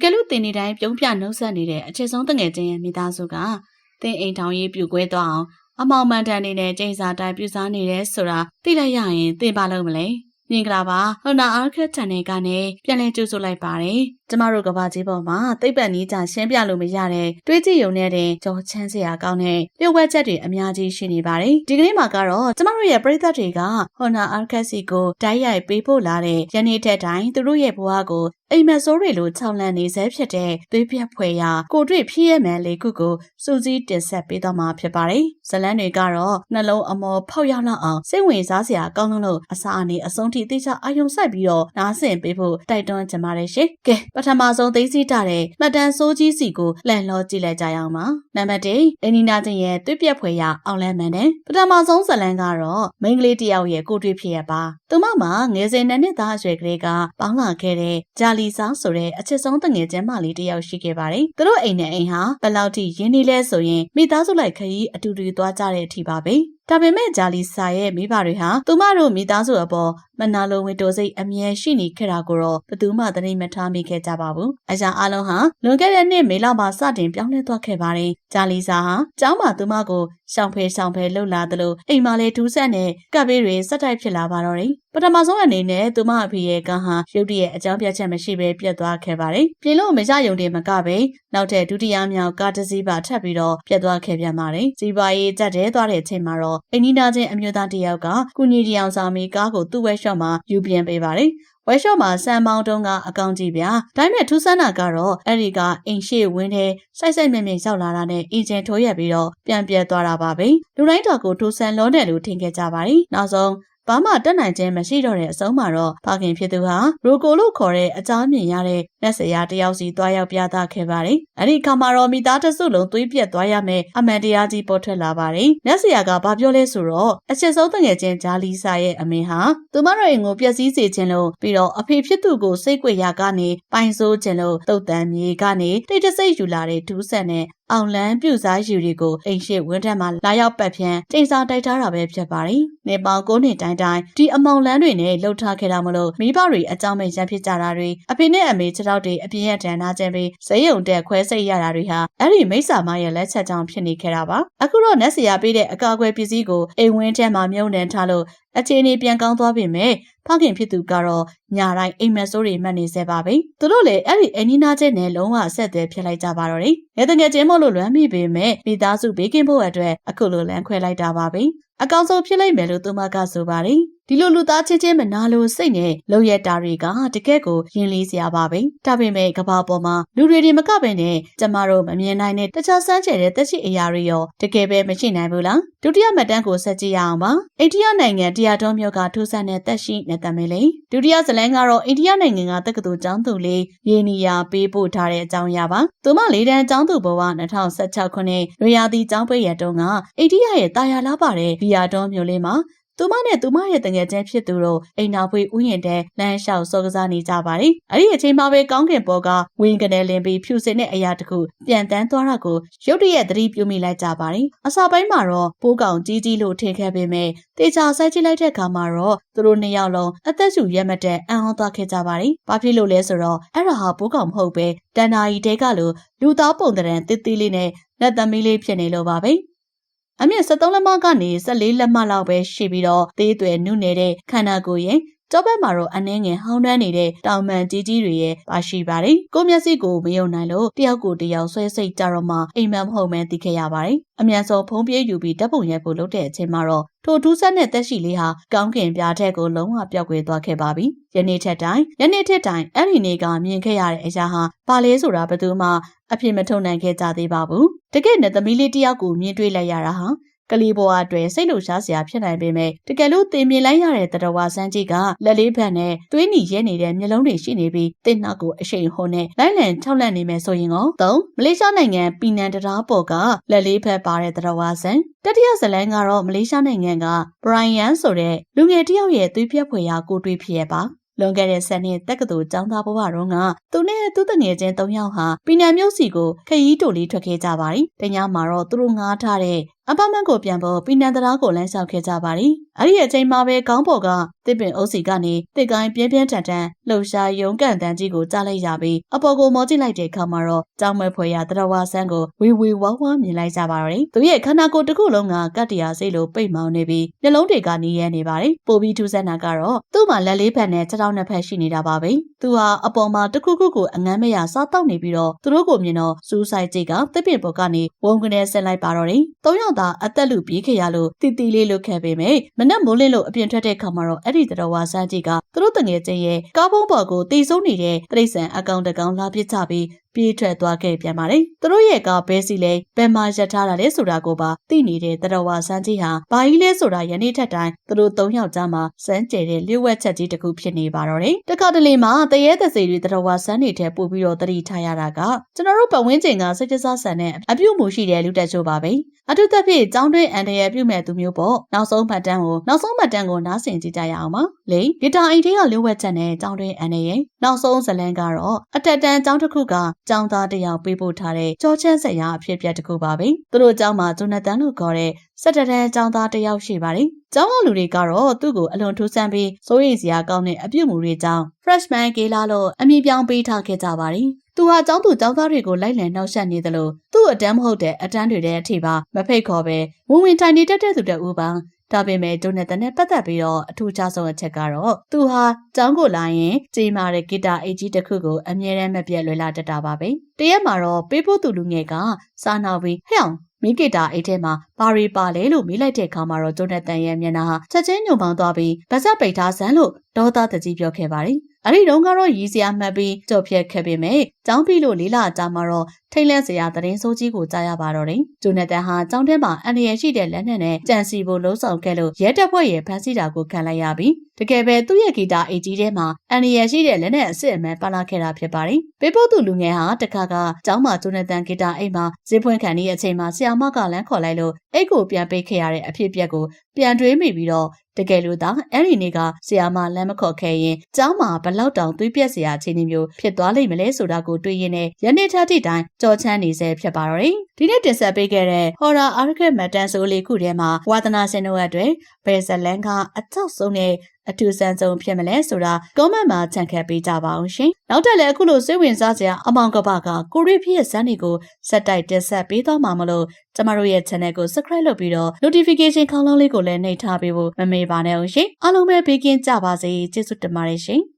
ကယ်လို့တင်နေတိုင်းပြုံးပြနှုတ်ဆက်နေတဲ့အချက်ဆုံးတငယ်ချင်းရဲ့မိသားစုကတင်းအိမ်ထောင်ရေးပြူကွဲသွားအောင်အမောင်မှန်တန်နေတဲ့ကျိန်စာတိုင်းပြူစားနေတယ်ဆိုတာသိလိုက်ရရင်သင်ပါလို့မလဲမင်္ဂလာပါဟိုနာအားခက်ချန်နယ်ကနေပြန်လည်ကြိုဆိုလိုက်ပါတယ်ကျမတို့ကဘာကြီးပေါ်မှာသိပ္ပံနည်းကြရှင်းပြလို့မရတဲ့တွေးကြည့်ရုံနဲ့တင်ကြောချမ်းစရာကောင်းတဲ့ပြုတ်ဝက်ချက်တွေအများကြီးရှိနေပါတယ်ဒီကနေ့မှာကတော့ကျမတို့ရဲ့ပရိသတ်တွေကဟိုနာအားခက်စီကိုတိုက်ရိုက်ပေးဖို့လာတဲ့ယနေ့ထက်တိုင်းသူတို့ရဲ့ဘဝကိုအိမ်မက်ဆိုးတွေလိုခြောက်လန့်နေစေဖြစ်တဲ့သွေးပြက်ဖွယ်ရာကိုတွေ့ဖြစ်ရမှန်လေးခုကိုစူးစီးတင်ဆက်ပေးသွားမှာဖြစ်ပါတယ်ဇလန်းတွေကတော့နှလုံးအမောဖောက်ရောက်လောက်အောင်စိတ်ဝင်စားစရာကောင်းလို့အစာအနေအဆုံးထိသိချအာယုံဆိုင်ပြီးတော့နားဆင်ပေးဖို့တိုက်တွန်းကြပါတယ်ရှင်ကဲပထမဆုံးသိသိတာတဲ့မှတ်တမ်းစိုးကြီးစီကိုလှန်လောကြည့်လိုက်ကြရအောင်ပါနံပါတ်1အနီနာချင်းရဲ့သွေးပြက်ဖွယ်ရာအောင်လန်းမှန်တယ်ပထမဆုံးဇလန်းကတော့မိန်းကလေးတယောက်ရဲ့ကိုတွေ့ဖြစ်ရပါသူမမှာငယ်စဉ်နှစ်သားအရွယ်ကလေးကပေါင်းလာခဲ့တဲ့ဂျာလီဆောင်ဆိုတဲ့အချစ်ဆုံးတငယ်ချင်းမလေးတယောက်ရှိခဲ့ပါတယ်သူတို့အိမ်နဲ့အိမ်ဟာဘယ်လောက်ထိရင်းနှီးလဲဆိုရင်မိသားစုလိုက်ခရီးအတူတူသွားကြတဲ့အထိပါပဲဒါပေမဲ့ဂျာလီဆာရဲ့မိဘတွေဟာသူမတို့မိသားစုအပေါ်မနာလိုဝေတိုစိတ်အမြဲရှိနေခဲ့တာကိုတော့ဘယ်သူမှသတိမထားမိခဲ့ကြပါဘူး။အရာအလုံးဟာလွန်ခဲ့တဲ့နှစ်မေလမှာစတင်ပြောင်းလဲသွားခဲ့ပါတယ်။ဂျာလီဆာဟာကျောင်းမှာသူမကိုရှောင်ဖဲလှုပ်လာသလိုအိမ်မှာလည်းဒူးဆက်နဲ့ကပ်ဘေးတွေစက်တိုက်ဖြစ်လာပါတော့တယ်။ပထမဆုံးအနေနဲ့သူမအဖေရဲ့ကံဟာရုတ်တရက်အကြောင်းပြချက်မရှိဘဲပြတ်သွားခဲ့ပါတယ်။ပြင်လို့မရယုံတယ်မကပဲနောက်ထပ်ဒုတိယမြောက်ကားတစ်စီးပါထပ်ပြီးတော့ပြတ်သွားခဲ့ပြန်ပါတယ်။စီးပွားရေးကြက်တဲသွားတဲ့အချိန်မှာတော့အိမ်နီးနားချင်းအမျိုးသားတစ်ယောက်ကကုညီတီအောင်ဆောင်ပြီးကားကိုသူ့ဝက်ရှော့မှာယူပြန်ပေးပါတယ်။ဝက်ရှော့မှာစံမောင်းတုံးကအကောင့်ကြည့်ဗျာဒါပေမဲ့ထူးဆန်းတာကတော့အဲ့ဒီကအိမ်ရှိဝင်းထဲစိုက်မြင့်ရောက်လာတာနဲ့အင်ဂျင်ထိုးရက်ပြီးတော့ပြန်ပြတ်သွားတာပါပဲလူတိုင်းတော်ကိုထူးဆန်းလုံးတယ်လို့ထင်ခဲ့ကြပါတယ်နောက်ဆုံးဘာမှတက်နိုင်ခြင်းမရှိတော့တဲ့အဆုံးမှာတော့ဖခင်ဖြစ်သူဟာရိုကိုလို့ခေါ်တဲ့အကြောင်းမြင်ရတဲ့လက်စရာတယောက်စီတွားရောက်ပြသခဲ့ပါတယ်။အဲ့ဒီခါမှာတော့မိသားစုလုံးသွေးပြက်သွားရမယ်အမှန်တရားကြီးပေါ်ထွက်လာပါတယ်။လက်စရာကဘာပြောလဲဆိုတော့အချစ်ဆုံးတငယ်ချင်းဂျာလီဆာရဲ့အမေဟာသူမတို့အိမ်ကိုပျက်စီးစေခြင်းလို့ပြီးတော့အဖေဖြစ်သူကိုစိတ်ကြွရာကနေပိုင်ဆိုးခြင်းလို့တုတ်တန်မြေကနေတိတ်တဆိတ်ယူလာတဲ့ဒူးဆက်နဲ့အောင်လန်းပြူစားယူတွေကိုအိမ်ရှိဝင်းထက်မှာလာရောက်ပတ်ဖြန်းချိန်စာတိုက်ထားတာပဲဖြစ်ပါတယ်။နေပေါင်း9နှစ်တိုင်းဒီအမောင်လန်းတွေနဲ့လှုပ်ထားခဲ့တာမလို့မိဘတွေအကြောင်းမဲ့ရန်ဖြစ်ကြတာတွေအဖေနဲ့အမေခြေထောက်တွေအပြင်းရဒဏ်နာကျင်ပြီးဇေယုံတက်ခွဲစိတ်ရတာတွေဟာအဲ့ဒီမိစ္ဆာမရဲ့လက်ချက်ကြောင့်ဖြစ်နေခဲ့တာပါ။အခုတော့နက်စရာပေးတဲ့အကာအကွယ်ပစ္စည်းကိုအိမ်ဝင်းထဲမှာမြုံနှံထားလို့အခြေအနေပြန်ကောင်းသွားပြီမဲ့ဖခင်ဖြစ်သူကတော့ညာတိုင်းအိမ်မက်ဆိုးတွေမှတ်နေစေပါပဲသူတို့လည်းအဲ့ဒီအနီးနားချက်နဲ့လုံးဝအဆက်အသွယ်ဖြစ်လိုက်ကြပါတော့တယ်ငယ်တငယ်ချင်းမို့လို့လွမ်းမိပေမဲ့မိသားစုဘေးကင်းဖို့အတွက်အခုလိုလမ်းခွဲလိုက်တာပါပဲအကောင်းဆုံးဖြစ်လိမ့်မယ်လို့သူမကဆိုပါတယ်ဒီလိုလူသားချင်းချင်းမနာလိုစိတ်နဲ့လုံရတာတွေကတကယ့်ကိုရင်လေးစရာပါပဲဒါပေမဲ့ကဘာပေါ်မှာလူတွေမကပဲနဲ့ကျမတို့မမြင်နိုင်တဲ့တခြားစမ်းချေတဲ့တက်ရှိအရာတွေရောတကယ်ပဲမရှိနိုင်ဘူးလားဒုတိယမှတ်တမ်းကိုဆက်ကြည့်ရအောင်ပါအိန္ဒိယနိုင်ငံတရားတော်မြို့ကထူးဆန်းတဲ့တက်ရှိနေတဲ့မယ်လေဒုတိယဇလန်းကတော့အိန္ဒိယနိုင်ငံကတက္ကသိုလ်ကျောင်းသူလေးရေနီယာပေးပို့ထားတဲ့အကြောင်းအရာပါသူမလေးတန်းကျောင်းသူဘဝ2016ခုနှစ်ရွေရာသီကျောင်းပိတ်ရတုန်းကအိန္ဒိယရဲ့တာယာလားပါတဲ့ဘီယာတော်မြို့လေးမှာသူမနဲ့သူမရဲ့တငယ်ချင်းဖြစ်သူတို့အိမ်နောက်ဖွေးဥယျာဉ်ထဲလမ်းလျှောက်စောကစားနေကြပါတယ်။အဲ့ဒီအချိန်မှာပဲကောင်းကင်ဘော်ကဝင်းကနေလင်းပြီးဖြူစင်တဲ့အရာတခုပြန်တန်းသွားတာကိုရုတ်တရက်သတိပြုမိလိုက်ကြပါတယ်။အစပိုင်းမှာတော့ပိုးကောင်ကြီးလို့ထင်ခဲ့ပေမဲ့တေချာဆိုင်ကြည့်လိုက်တဲ့အခါမှာတော့သူတို့နှစ်ယောက်လုံးအသက်ရှူရက်မတဲ့အံ့ဩသွားခဲ့ကြပါတယ်။ဘာဖြစ်လို့လဲဆိုတော့အဲ့ဒါဟာပိုးကောင်မဟုတ်ပဲတန်နာရီတဲကလိုလူသားပုံသဏ္ဍာန်တစ်သေးလေးနဲ့လက်သမီးလေးဖြစ်နေလို့ပါပဲ။အမြင့်73လက်မကနေ14လက်မလောက်ပဲရှိပြီးတော့သေးသွယ်နုနေတဲ့ခန္ဓာကိုယ်ရဲ့ကျောဘက်မှာတော့အနှင်းငယ်ဟောင်းနှမ်းနေတဲ့တောင်မှန်ကြီးတွေရဲ့ပါရှိပါတယ်။ကိုမျက်စိကိုမယုံနိုင်လို့တယောက်ကိုတယောက်ဆွဲစိတ်ကြတော့မှအိမ်မက်မဟုတ်မှန်းသိခဲ့ရပါတယ်။အမြန်ဆုံးဖုံးပြေးယူပြီးဓာတ်ပုံရိုက်ဖို့လုပ်တဲ့အချိန်မှာတော့ထိုထူးဆန်းတဲ့သက်ရှိလေးဟာကောင်းကင်ပြားထက်ကိုလုံးဝပျောက်ကွယ်သွားခဲ့ပါပြီ။ယနေ့ထက်တိုင်းအဲ့ဒီနေ့ကမြင်ခဲ့ရတဲ့အရာဟာဘာလဲဆိုတာဘယ်သူမှအဖြစ်မထုတ်နိုင်ခဲ့ကြသေးပါဘူး။တကယ်နဲ့သမီးလေးတယောက်ကိုမြင်တွေ့လိုက်ရတာဟာကလေးဘဝအတွက်စိတ်လှုပ်ရှားစရာဖြစ်နိုင်ပေမဲ့တကယ်လို့တင်မြင်လိုက်ရတဲ့တရဝါစန်းကြီးကလက်လေးဖက်နဲ့သွေးနီရဲနေတဲ့မျက်လုံးတွေရှိနေပြီးတစ်နောက်ကိုအရှိန်ဟုန်နဲ့လိုက်လံထောက်လန့်နေမယ်ဆိုရင်ရောမလေးရှားနိုင်ငံပီနန်တရားပေါ်ကလက်လေးဖက်ပါတဲ့တရဝါစန်းတတိယဇလန်းကတော့မလေးရှားနိုင်ငံကဘရိုင်ယန်ဆိုတဲ့လူငယ်တယောက်ရဲ့သွေးပြက်ဖွယ်ရာကိုတွေ့ဖြစ်ရပါလွန်ခဲ့တဲ့7နှစ်တက္ကသိုလ်ကျောင်းသားဘဝတုန်းကသူနဲ့သူတငယ်ချင်း3ယောက်ဟာပီနန်မြို့စီကိုခရီးတိုလေးထွက်ခဲ့ကြပါတယ်။တညမှာတော့သူတို့ငားထားတဲ့ အပမန်ကိုပြန်ဖို့ပြည်နံတရားကိုလမ်းလျှောက်ခဲ့ကြပါသည်။အဲ့ဒီအချိန်မှာပဲခေါင်းပေါ်ကတစ်ပင်အုပ်စီကနေတစ်ကိုင်းပြင်းပြင်းထန်ထန်လှုပ်ရှားရုံးကန်တန်းကြီးကိုကြားလိုက်ရပြီးအပေါ်ကိုမောကြည့်လိုက်တဲ့အခါမှာတော့ကြောင်မွဲဖွယ်ရတရဝါဆန်းကိုဝေဝါးဝါမြင်လိုက်ကြပါတော့တယ်။သူရဲ့ခန္ဓာကိုယ်တစ်ခုလုံးကကတ္တရာစိတ်လိုပိတ်မောင်နေပြီးမျက်လုံးတွေကနီးရဲနေပါတယ်။ပိုပြီးထူးဆန်းတာကတော့သူ့မှာလက်လေးဖက်နဲ့ခြေထောက်နှစ်ဖက်ရှိနေတာပါပဲ။သူဟာအပေါ်မှာတစ်ခုခုကိုအငမ်းမရစားတောက်နေပြီးတော့သူတို့ကိုမြင်တော့စူးဆိုင်ကြည့်ကတစ်ပင်ပေါ်ကနေဝုန်းကနေဆက်လိုက်ပါတော့တယ်။၃ယောက်သာအသက်လူပြေးခဲ့ရလို့တီတီလေးလွတ်ခဲ့ပေမဲ့မနက်မိုးလင်းလို့အပြင်ထွက်တဲ့ခါမှာတော့အဲ့ဒီတရဝါဆန်းကြီးကသူတို့တငယ်ချင်းရဲ့ကားပုံးပေါ်ကိုတီဆုံးနေတဲ့တိရစ္ဆာန်အကောင်တကောင်လာပစ်ချပြီးပြေးထွက်သွားခဲ့ပြန်ပါတယ်။သူတို့ရဲ့ကားဘဲစီလဲဘယ်မှာရပ်ထားတာလဲဆိုတာကိုပါသိနေတဲ့တရဝါဆန်းကြီးဟာဘာကြီးလဲဆိုတာယနေ့ထက်တိုင်းသူတို့၃ယောက်ကြားမှာစမ်းကြဲတဲ့လျှို့ဝှက်ချက်ကြီးတစ်ခုဖြစ်နေပါတော့တယ်။တခါတလေမှာတရေသစေတွေတရဝါဆန်းတွေထဲပို့ပြီးတော့တတိထားရတာကကျွန်တော်တို့ပတ်ဝန်းကျင်ကစိတ်ကြစားဆန်တဲ့အပြုမှုရှိတဲ့လူတက်ချို့ပါပဲ။အထူးသဖြင့်ကျောင်းတွင်းအန်တရပြုမဲ့သူမျိုးပေါ့နောက်ဆုံးမှတ်တမ်းကိုနားဆင်ကြည့်ကြရအောင်ပါလေဂီတာအိမ်ထဲကလျှို့ဝှက်ချက်နဲ့ကျောင်းတွင်းအန်တရနောက်ဆုံးဇလန်းကတော့အထက်တန်းကျောင်းတစ်ခုကကျောင်းသားတစ်ယောက်ပေးပို့ထားတဲ့ကြောချမ်းစရာအဖြစ်အပျက်တစ်ခုပါပဲသူတို့ကျောင်းမှာဂျိုနသန်လို့ခေါ်တဲ့17တန်းကျောင်းသားတစ်ယောက်ရှိပါတယ်ကျောင်းကလူတွေကတော့သူ့ကိုအလွန်ထူးဆန်းပြီးစိုးရိမ်စရာကောင်းတဲ့အပြုအမူတွေကြောင့် freshman ကေလာလို့အမည်ပြောင်းပေးထားခဲ့ကြပါတယ်သူဟာကျောင်းသူကျောင်းသားတွေကိုလိုက်လံနှောက်ယှက်နေသလိုသူ့အတန်းမဟုတ်တဲ့အတန်းတွေတဲ့အထိပါမဖိတ်ခေါ်ပဲဝင်ထိုင်နေတတ်တဲ့သူတဦးပါဒါပေမဲ့ဂျိုနသန်နဲ့ပတ်သက်ပြီးတော့အထူးခြားဆုံးအချက်ကတော့သူဟာကျောင်းကိုလာရင်ကြီးမာတဲ့ဂီတာအိတ်ကြီးတစ်ခုကိုအမြဲတမ်းမပြတ်လွယ်လာတတ်တာပါပဲတရက်မှာတော့ပေးဖို့သူလူငယ်ကစားနောက်ပြီးဟဲ့အောင်မိဂီတာအိတ်ထဲမှာဘာရီပါလဲလို့မေးလိုက်တဲ့အခါမှာတော့ဂျိုနသန်ရဲ့မျက်နှာဟာချက်ချင်းညှို့ပေါင်းသွားပြီးဗစက်ပိတ်ထားစမ်းလို့ဒေါသတကြီးပြောခဲ့ပါတယ်အဲ့ဒီတုန်းကတော့ရည်စရာမှတ်ပြီးကြော်ဖြတ်ခဲ့ပေမဲ့ကျောင်းပြီးလို့လေးလာကြမှာတော့ထိတ်လန့်စရာသတင်းဆိုးကြီးကိုကြားရပါတော့တယ်။ဂျိုနသန်ဟာကျောင်းထဲမှာအန္တရာယ်ရှိတဲ့လက်နက်နဲ့ကြံစီဖို့လှုံ့ဆော်ခဲ့လို့ရဲတပ်ဖွဲ့ရဲ့ဖမ်းဆီးတာကိုခံလိုက်ရပြီးတကယ်ပဲသူ့ရဲ့ဂီတာအိတ်ကြီးထဲမှာအန္တရာယ်ရှိတဲ့လက်နက်အစစ်အမှန်ပါလာခဲ့တာဖြစ်ပါတယ်။ပေးဖို့သူလူငယ်ဟာတခါကကျောင်းမှာဂျိုနသန်ဂီတာအိတ်မှာဈေးဖွင့်ခံနေတဲ့အချိန်မှာဆရာမကလမ်းခေါ်လိုက်လို့အိတ်ကိုပြန်ပေးခဲ့ရတဲ့အဖြစ်အပျက်ကိုပြန်တွေးမိပြီးတော့တကယ်လို့သာအဲ့ဒီနေ့ကဆရာမလမ်းမခေါ်ခဲ့ရင်ကျောင်းမှာဘလောက်တောင်သွေးပြက်စရာအခြေအနေမျိုးဖြစ်သွားလိမ့်မလဲဆိုတာကိုတွေးရင်းနဲ့ယနေ့ထက်ထိတိုင်းကြော်ချမ်းနေစေဖြစ်ပါတော့တယ်။ဒီနေ့တင်ဆက်ပေးခဲ့တဲ့ Horror Arcade မတ်တန်ဆိုလေးခုထဲမှာဝါသနာရှင်တို့အတွက်ဘယ်ဇလန်ကအကြောက်ဆုံးနဲ့အထူးဆန်းဆုံးဖြစ်မလဲဆိုတာ comment မှာချန်ခဲ့ပေးကြပါအောင်ရှင်။နောက်ထပ်လည်းအခုလိုစိတ်ဝင်စားစရာအမောင်ကပကကိုရီဖြစ်ရဲ့ဇာတ်တွေကိုစက်တိုက်တင်ဆက်ပေးသွားမှာမလို့ကျမတို့ရဲ့ channel ကို subscribe လုပ်ပြီးတော့ notification ခေါင်းလုံးလေးကိုလည်းနှိပ်ထားပေးဖို့မမေ့ပါနဲ့အောင်ရှင်။အားလုံးပဲဘေးကင်းကြပါစေကျေးဇူးတင်ပါတယ်ရှင်။